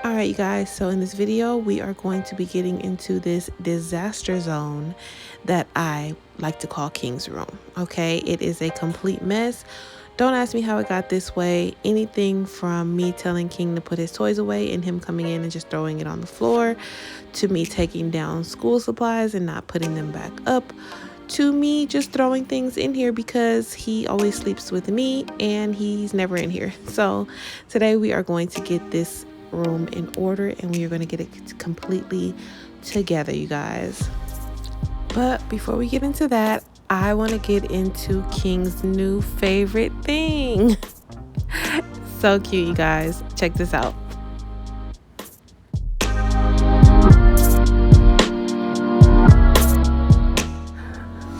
Alright, you guys, so in this video, we are going to be getting into this disaster zone that I like to call King's Room. Okay, it is a complete mess. Don't ask me how it got this way. Anything from me telling King to put his toys away and him coming in and just throwing it on the floor, to me taking down school supplies and not putting them back up, to me just throwing things in here because he always sleeps with me and he's never in here. So today we are going to get this room in order and we are going to get it completely together, you guys. But before we get into that, I want to get into King's new favorite thing. So cute, you guys. Check this out.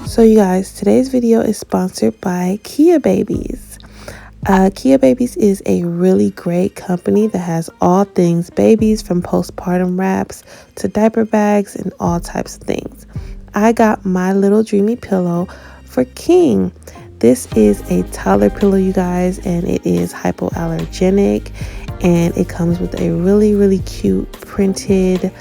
So you guys, today's video is sponsored by Keababies. Keababies is a really great company that has all things babies, from postpartum wraps to diaper bags and all types of things. I got my little dreamy pillow for King. This is a toddler pillow, you guys, and it is hypoallergenic, and it comes with a really cute printed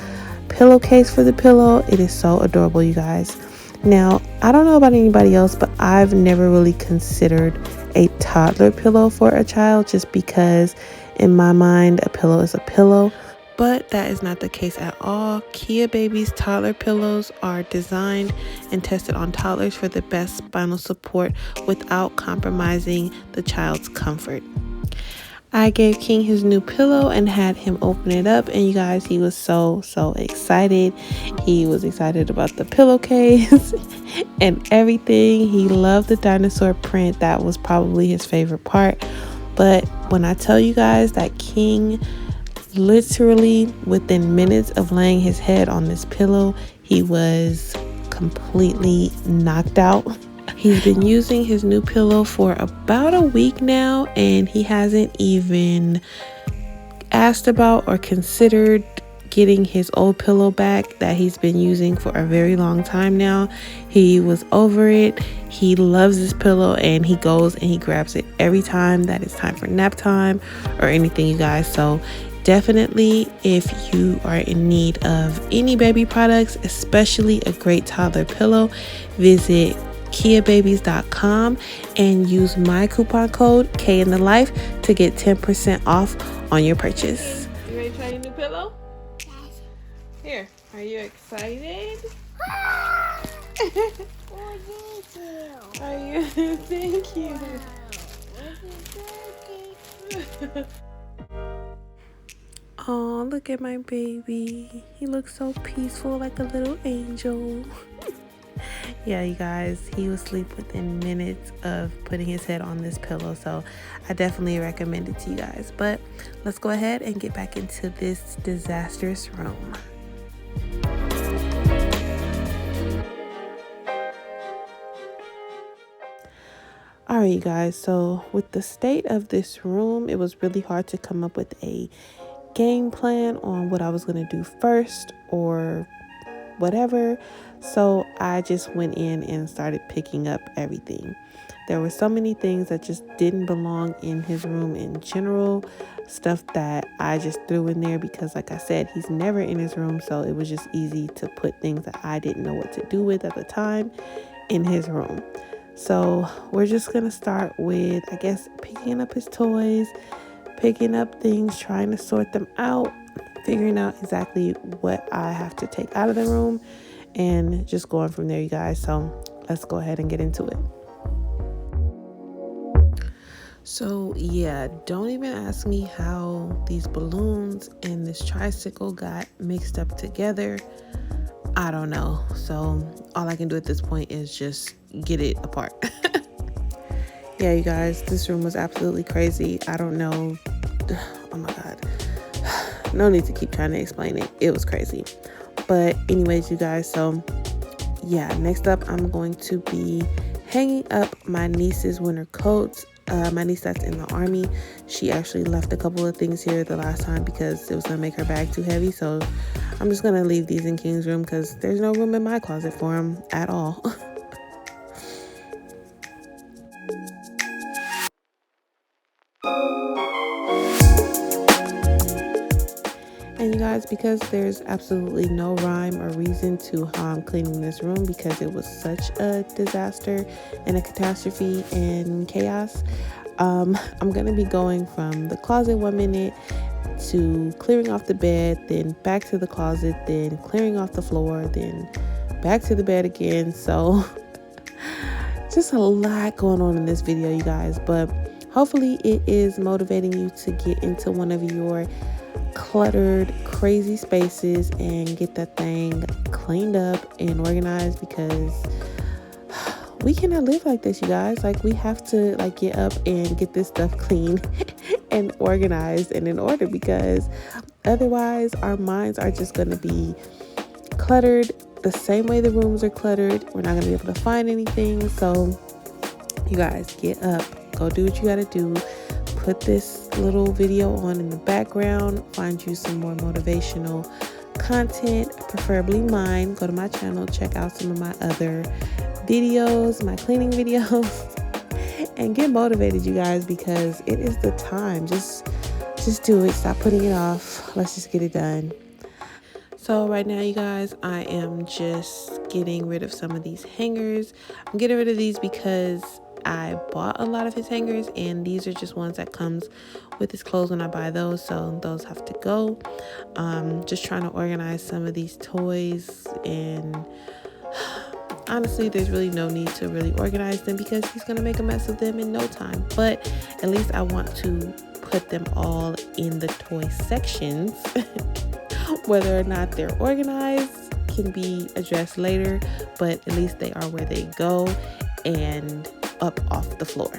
pillowcase for the pillow. It is so adorable, you guys. Now, I don't know about anybody else, but I've never really considered a toddler pillow for a child, just because in my mind a pillow is a pillow. But that is not the case at all. Keababies toddler pillows are designed and tested on toddlers for the best spinal support without compromising the child's comfort. I gave King his new pillow and had him open it up, and you guys, he was so excited. He was excited about the pillowcase and everything. He loved the dinosaur print. That was probably his favorite part. But when I tell you guys that King, literally within minutes of laying his head on this pillow, he was completely knocked out. He's been using his new pillow for about a week now, and he hasn't even asked about or considered getting his old pillow back that he's been using for a very long time now. He was over it. He loves this pillow, and he goes and he grabs it every time that it's time for nap time or anything, you guys. So definitely, if you are in need of any baby products, especially a great toddler pillow, visit Keababies.com and use my coupon code Kayinthelife to get 10% off on your purchase. You ready to try your new pillow? Yes. Here, are you excited? Oh, thank you. Are you? Thank you. Wow. Oh, look at my baby. He looks so peaceful, like a little angel. Yeah, you guys, he was asleep within minutes of putting his head on this pillow, so I definitely recommend it to you guys. But let's go ahead and get back into this disastrous room. Alright, you guys, so with the state of this room, it was really hard to come up with a game plan on what I was going to do first or whatever. So I just went in and started picking up everything. There were so many things that just didn't belong in his room in general, stuff that I just threw in there because, like I said, he's never in his room, so it was just easy to put things that I didn't know what to do with at the time in his room. So we're just gonna start with, I guess, picking up his toys, picking up things, trying to sort them out, figuring out exactly what I have to take out of the room, and just going from there, you guys. So let's go ahead and get into it. So yeah, don't even ask me how these balloons and this tricycle got mixed up together. I don't know. So all I can do at this point is just get it apart. Yeah, you guys, this room was absolutely crazy. I don't know. Oh my God. No need to keep trying to explain it. It was crazy. But anyways, you guys, so yeah, next up I'm going to be hanging up my niece's winter coats. My niece that's in the army, she actually left a couple of things here the last time because it was gonna make her bag too heavy. So I'm just gonna leave these in King's room because there's no room in my closet for him at all. And you guys, because there's absolutely no rhyme or reason to how I'm cleaning this room, because it was such a disaster and a catastrophe and chaos, I'm going to be going from the closet 1 minute to clearing off the bed, then back to the closet, then clearing off the floor, then back to the bed again. So just a lot going on in this video, you guys, but hopefully it is motivating you to get into one of your cluttered, crazy spaces and get that thing cleaned up and organized, because we cannot live like this, you guys. Like, we have to get up and get this stuff clean and organized and in order, because otherwise our minds are just going to be cluttered the same way the rooms are cluttered. We're not going to be able to find anything. So you guys, get up, go do what you got to do. Put this little video on in the background, find you some more motivational content, preferably mine. Go to my channel, check out some of my other videos, my cleaning videos, and get motivated, you guys, because it is the time. Just do it. Stop putting it off. Let's just get it done. So right now, you guys, I am just getting rid of some of these hangers. I'm getting rid of these because I bought a lot of his hangers, and these are just ones that comes with his clothes when I buy those, so those have to go. Just trying to organize some of these toys, and honestly, there's really no need to really organize them because he's gonna make a mess of them in no time. But at least I want to put them all in the toy sections. Whether or not they're organized can be addressed later, but at least they are where they go and up off the floor.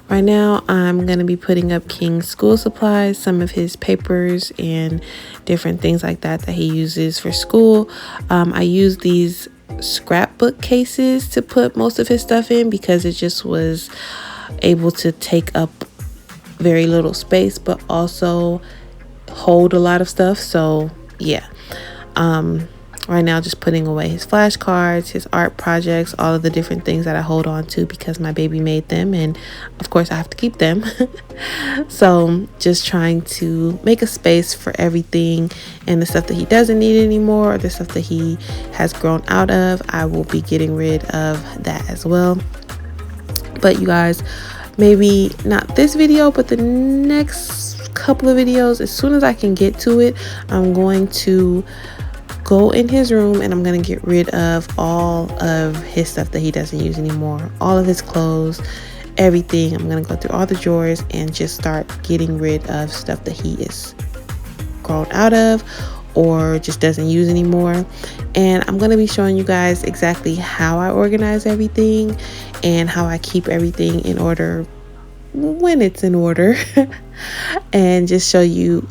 Right now, I'm going to be putting up King's school supplies, some of his papers and different things like that he uses for school. I use these scrapbook cases to put most of his stuff in because it just was able to take up very little space, but also hold a lot of stuff. So yeah, right now just putting away his flashcards, his art projects, all of the different things that I hold on to because my baby made them, and of course I have to keep them. So just trying to make a space for everything, and the stuff that he doesn't need anymore, or the stuff that he has grown out of, I will be getting rid of that as well. But you guys, maybe not this video, but the next couple of videos, as soon as I can get to it, I'm going to go in his room and I'm going to get rid of all of his stuff that he doesn't use anymore, all of his clothes, everything. I'm going to go through all the drawers and just start getting rid of stuff that he is grown out of or just doesn't use anymore. And I'm going to be showing you guys exactly how I organize everything and how I keep everything in order when it's in order, and just show you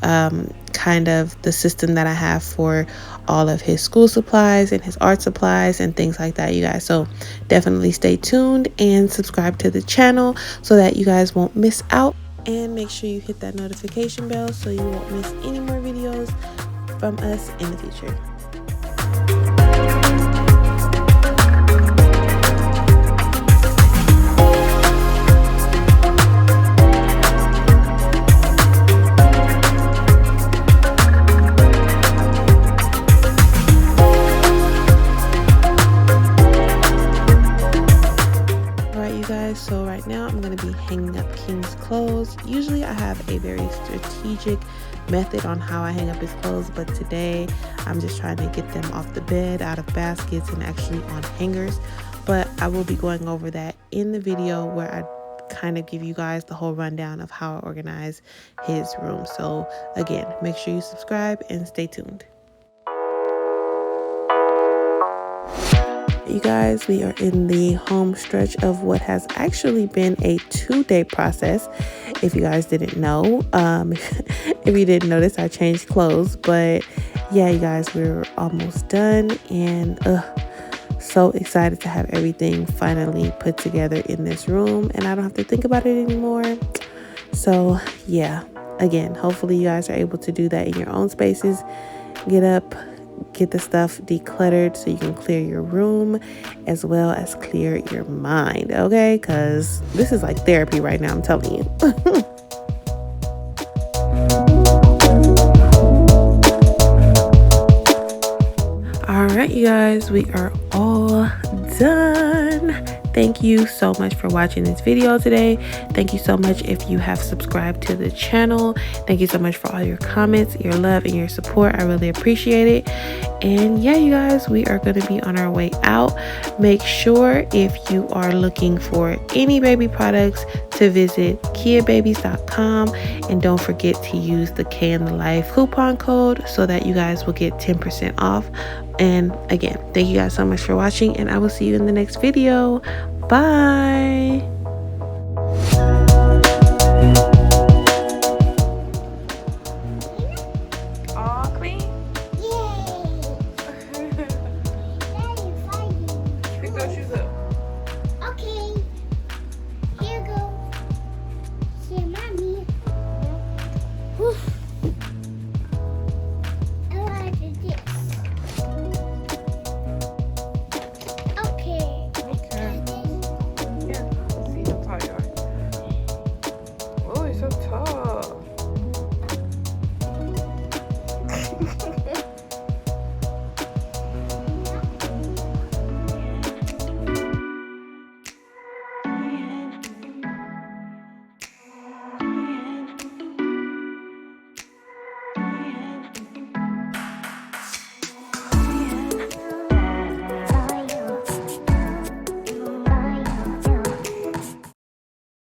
kind of the system that I have for all of his school supplies and his art supplies and things like that, you guys. So definitely stay tuned and subscribe to the channel so that you guys won't miss out, and make sure you hit that notification bell so you won't miss any more videos from us in the future. a very strategic method on how I hang up his clothes, but today I'm just trying to get them off the bed, out of baskets, and actually on hangers. But I will be going over that in the video where I kind of give you guys the whole rundown of how I organize his room. So again, make sure you subscribe and stay tuned. You guys, we are in the home stretch of what has actually been a 2-day process. If you guys didn't know, if you didn't notice, I changed clothes. But yeah, you guys, we're almost done, and so excited to have everything finally put together in this room, and I don't have to think about it anymore. So yeah, again, hopefully you guys are able to do that in your own spaces. Get up, get the stuff decluttered so you can clear your room as well as clear your mind, okay? Because this is like therapy right now, I'm telling you. All right, you guys, we are all done. Thank you so much for watching this video today. Thank you so much if you have subscribed to the channel. Thank you so much for all your comments, your love, and your support. I really appreciate it. And yeah, you guys, we are going to be on our way out. Make sure if you are looking for any baby products to visit Keababies.com, and don't forget to use the Kayinthelife coupon code so that you guys will get 10% off. And again, thank you guys so much for watching, and I will see you in the next video. Bye.